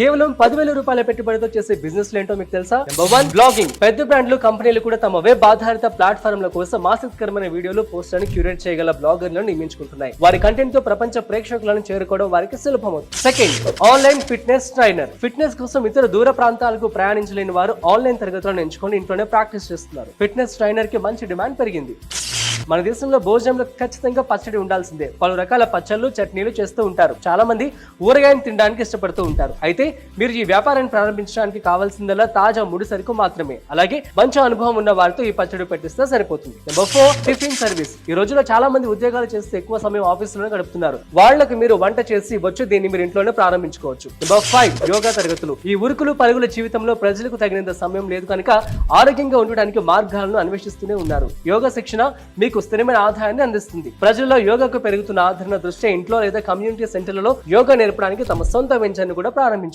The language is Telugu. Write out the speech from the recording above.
కేవలం 10,000 రూపాయల పెట్టుబడితో చేసే బిజినెస్ ఏంటో మీకు తెలుసా? Number 1 blogging. పెద్ద బ్రాండ్లు కంపెనీలు కూడా తమ వెబ్ ఆధారిత ప్లాట్ఫామ్ల కోసం ఆసక్తికరమైన వీడియోలు పోస్టులను క్యూరేట్ చేయగల బ్లాగర్లను నియమించుకుంటున్నాయి. వారి కంటెంట్ తో ప్రపంచ ప్రేక్షకులను చేరుకోవడం వారికి సులభమవుతుంది. Second, online fitness trainer. Fitness కోసం ఇతర దూర ప్రాంతాలకు ప్రయాణించలేని వారు ఆన్లైన్ తరగతులను ఎంచుకొని ఇంట్లోనే ప్రాక్టీస్ చేస్తున్నారు. ఫిట్నెస్ ట్రైనర్ కి మంచి డిమాండ్ పెరిగింది. మన దేశంలో భోజనంలో ఖచ్చితంగా పచ్చడి ఉండాల్సిందే. పలు రకాల పచ్చళ్ళు, చట్నీలు చేస్తూ ఉంటారు. చాలా మంది ఊరగాయను తినడానికి ఇష్టపడుతూ ఉంటారు. అయితే మీరు ఈ వ్యాపారాన్ని ప్రారంభించడానికి కావాల్సిందల్లా తాజా ముడి సరుకు మాత్రమే. అలాగే మంచి అనుభవం ఉన్న వారితో ఈ పచ్చడి పెట్టిస్తే సరిపోతుంది. Number 4, tiffin service. ఈ రోజుల్లో చాలా మంది ఉద్యోగాలు చేస్తే ఎక్కువ సమయం ఆఫీసులోనే గడుపుతున్నారు. వాళ్లకు మీరు వంట చేసి వచ్చి దీన్ని మీరు ఇంట్లోనే ప్రారంభించుకోవచ్చు. నెంబర్ 5, యోగా తరగతులు. ఈ ఉరుకులు పరుగుల జీవితంలో ప్రజలకు తగినంత సమయం లేదు కనుక ఆరోగ్యంగా ఉండడానికి మార్గాలను అన్వేషిస్తూనే ఉన్నారు. యోగా శిక్షణ మీకు స్థిరమైన ఆదాయాన్ని అందిస్తుంది. ప్రజల్లో యోగాకు పెరుగుతున్న ఆదరణ దృష్ట్యా ఇంట్లో లేదా కమ్యూనిటీ సెంటర్లలో యోగా నేర్పడానికి తమ సొంత వెంచర్ను కూడా ప్రారంభించవచ్చు.